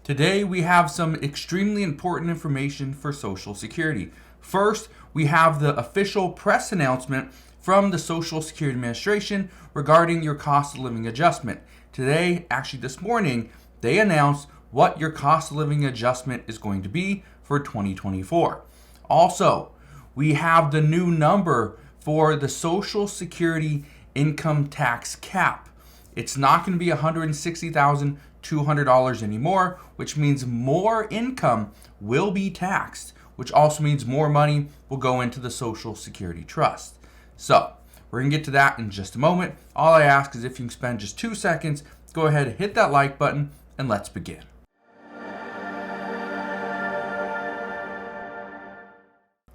Today we have some extremely important information for Social Security. First, we have the official press announcement from the Social Security Administration regarding your cost of living adjustment. Today, actually this morning, they announced what your cost of living adjustment is going to be for 2024. Also, we have the new number for the Social Security income tax cap. It's not going to be $160,200 anymore, which means more income will be taxed, which also means more money will go into the Social Security Trust. So, we're going to get to that in just a moment. All I ask is if you can spend just 2 seconds, go ahead and hit that like button, and let's begin.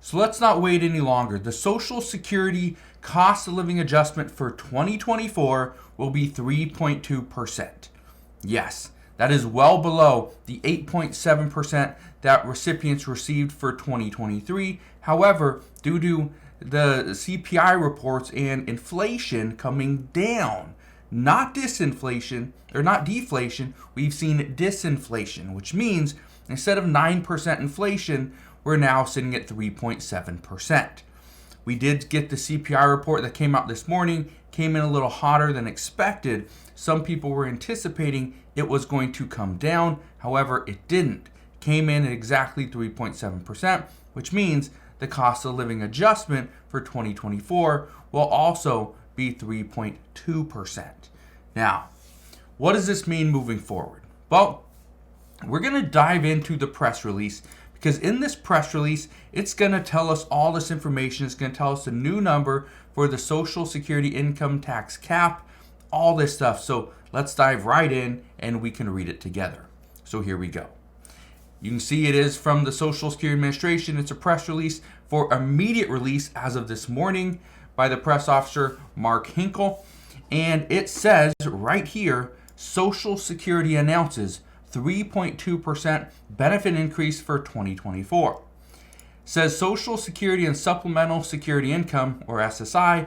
So let's not wait any longer. The Social Security cost of living adjustment for 2024 will be 3.2%. Yes, that is well below the 8.7% that recipients received for 2023. However, due to the CPI reports and inflation coming down, not deflation, we've seen disinflation, which means instead of 9% inflation, we're now sitting at 3.7%. We did get the CPI report that came out this morning, came in a little hotter than expected. Some people were anticipating it was going to come down. However, it didn't. Came in at exactly 3.7%, which means the cost of living adjustment for 2024 will also be 3.2%. Now, what does this mean moving forward? Well, we're going to dive into the press release, because in this press release, it's going to tell us all this information. It's going to tell us the new number for the Social Security income tax cap, all this stuff. So let's dive right in and we can read it together. So here we go. You can see it is from the Social Security Administration. It's a press release for immediate release as of this morning by the press officer, Mark Hinkle. And it says right here, Social Security announces 3.2% benefit increase for 2024. Says Social Security and Supplemental Security Income, or SSI,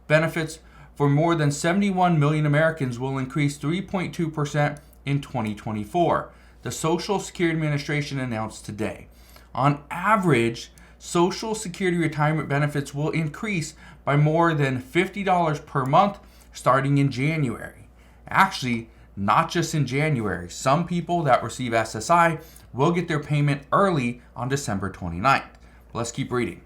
benefits for more than 71 million Americans will increase 3.2% in 2024. The Social Security Administration announced today. On average, Social Security retirement benefits will increase by more than $50 per month starting in January. Actually, not just in January. Some people that receive SSI will get their payment early on December 29th. Let's keep reading.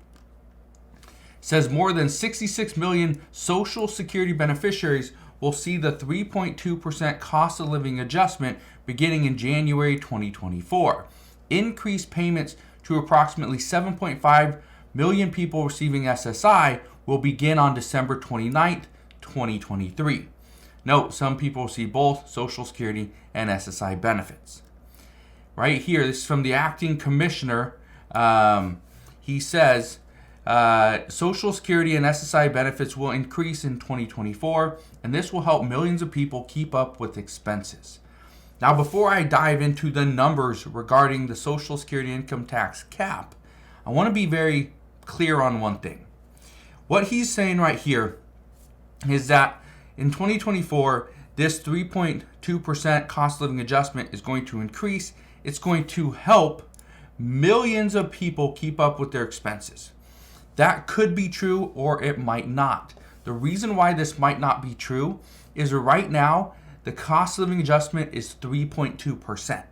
It says more than 66 million Social Security beneficiaries will see the 3.2% cost of living adjustment beginning in January 2024. Increased payments to approximately 7.5 million people receiving SSI will begin on December 29th, 2023. Note, some people receive both Social Security and SSI benefits. Right here, this is from the acting commissioner. He says, Social Security and SSI benefits will increase in 2024, and this will help millions of people keep up with expenses. Now, before I dive into the numbers regarding the Social Security income tax cap, I want to be very clear on one thing. What he's saying right here is that in 2024, this 3.2% cost of living adjustment is going to increase. It's going to help millions of people keep up with their expenses. That could be true or it might not. The reason why this might not be true is right now, the cost of living adjustment is 3.2%.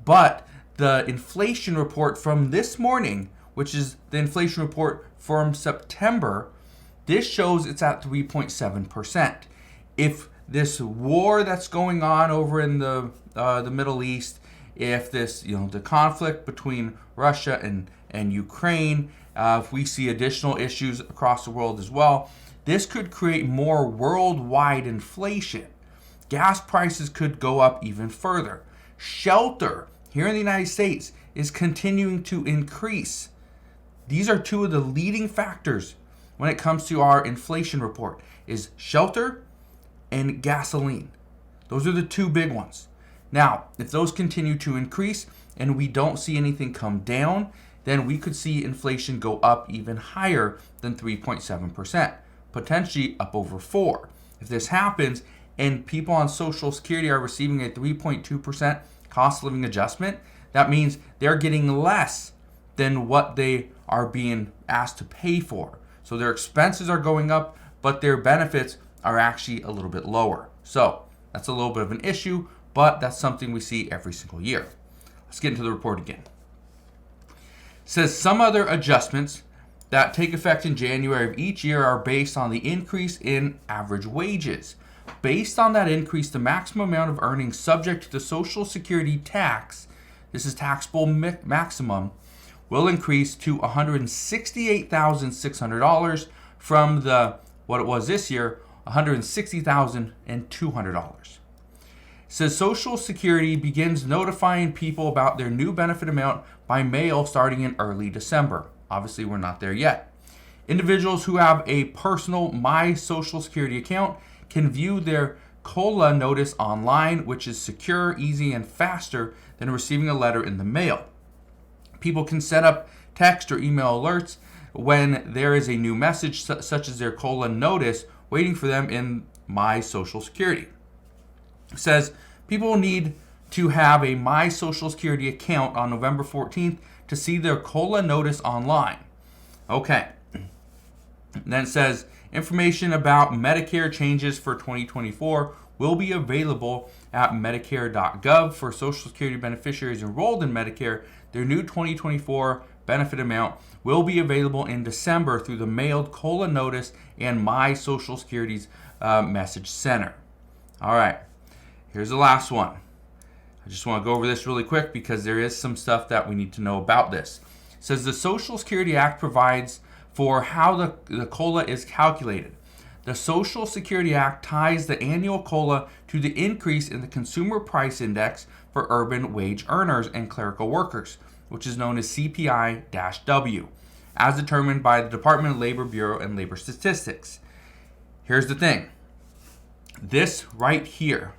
But the inflation report from this morning, which is the inflation report from September, this shows it's at 3.7%. If this war that's going on over in the Middle East, if this, the conflict between Russia and Ukraine, if we see additional issues across the world as well, this could create more worldwide inflation. Gas prices could go up even further. Shelter here in the United States is continuing to increase. These are two of the leading factors when it comes to our inflation report, is shelter and gasoline. Those are the two big ones. Now, if those continue to increase and we don't see anything come down, then we could see inflation go up even higher than 3.7%, potentially up over 4%. If this happens and people on Social Security are receiving a 3.2% cost of living adjustment, that means they're getting less than what they are being asked to pay for. So their expenses are going up, but their benefits are actually a little bit lower. So that's a little bit of an issue, but that's something we see every single year. Let's get into the report again. It says some other adjustments that take effect in January of each year are based on the increase in average wages. Based on that increase, the maximum amount of earnings subject to the Social Security tax, this is taxable maximum, will increase to $168,600 from what it was this year, $160,200. It says Social Security begins notifying people about their new benefit amount by mail starting in early December. Obviously, we're not there yet. Individuals who have a personal My Social Security account can view their COLA notice online, which is secure, easy, and faster than receiving a letter in the mail. People can set up text or email alerts when there is a new message, such as their COLA notice, waiting for them in My Social Security. It says people need to have a My Social Security account on November 14th to see their COLA notice online. Okay. And then it says information about Medicare changes for 2024 will be available at medicare.gov for Social Security beneficiaries enrolled in Medicare. Their new 2024 benefit amount will be available in December through the mailed COLA notice and My Social Security's message center. All right, here's the last one. I just want to go over this really quick because there is some stuff that we need to know about this. It says the Social Security Act provides for how the COLA is calculated. The Social Security Act ties the annual COLA to the increase in the Consumer Price Index for urban wage earners and clerical workers, which is known as CPI-W, as determined by the Department of Labor Bureau and Labor Statistics. Here's the thing. This right here,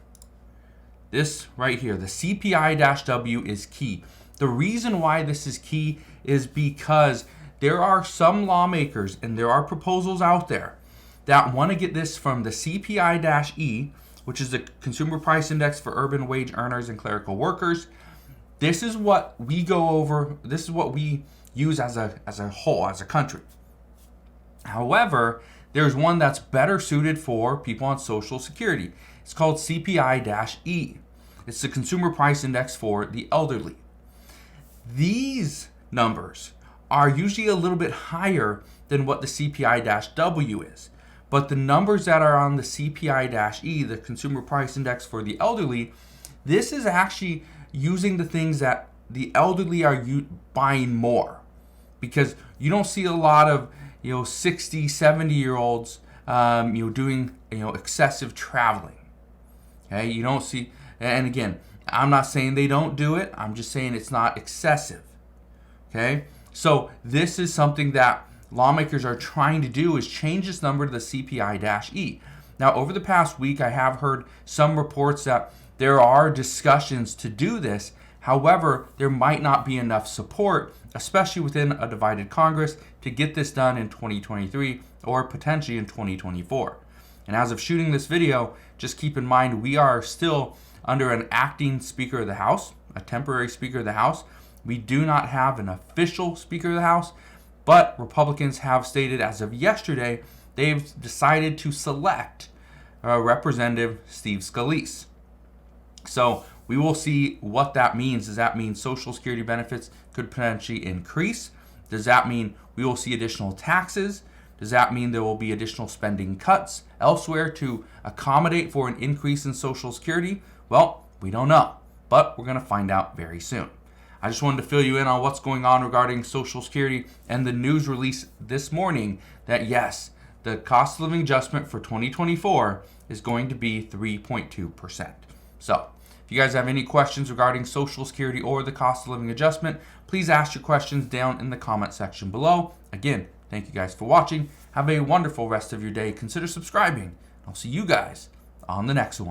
the CPI-W is key. The reason why this is key is because there are some lawmakers and there are proposals out there that want to get this from the CPI-E, which is the Consumer Price Index for urban wage earners and clerical workers. This is what we go over. This is what we use as a whole, as a country. However, there's one that's better suited for people on Social Security. It's called CPI-E. It's the Consumer Price Index for the elderly. These numbers are usually a little bit higher than what the CPI-W is. But the numbers that are on the CPI-E, the Consumer Price Index for the elderly, this is actually using the things that the elderly are buying more. Because you don't see a lot of 60, 70-year-olds doing excessive traveling. Okay, you don't see, and again, I'm not saying they don't do it, I'm just saying it's not excessive. Okay, so this is something that lawmakers are trying to do, is change this number to the CPI-E. Now, over the past week, I have heard some reports that there are discussions to do this. However, there might not be enough support, especially within a divided Congress, to get this done in 2023 or potentially in 2024. And as of shooting this video, just keep in mind we are still under an acting Speaker of the House, a temporary Speaker of the House. We do not have an official Speaker of the House, but Republicans have stated as of yesterday they've decided to select Representative Steve Scalise. So we will see what that means. Does that mean Social Security benefits could potentially increase? Does that mean we will see additional taxes? Does that mean there will be additional spending cuts elsewhere to accommodate for an increase in Social Security? Well, we don't know, but we're going to find out very soon. I just wanted to fill you in on what's going on regarding Social Security and the news release this morning that yes, the cost of living adjustment for 2024 is going to be 3.2%. So if you guys have any questions regarding Social Security or the cost of living adjustment, please ask your questions down in the comment section below. Again, thank you guys for watching. Have a wonderful rest of your day. Consider subscribing. I'll see you guys on the next one.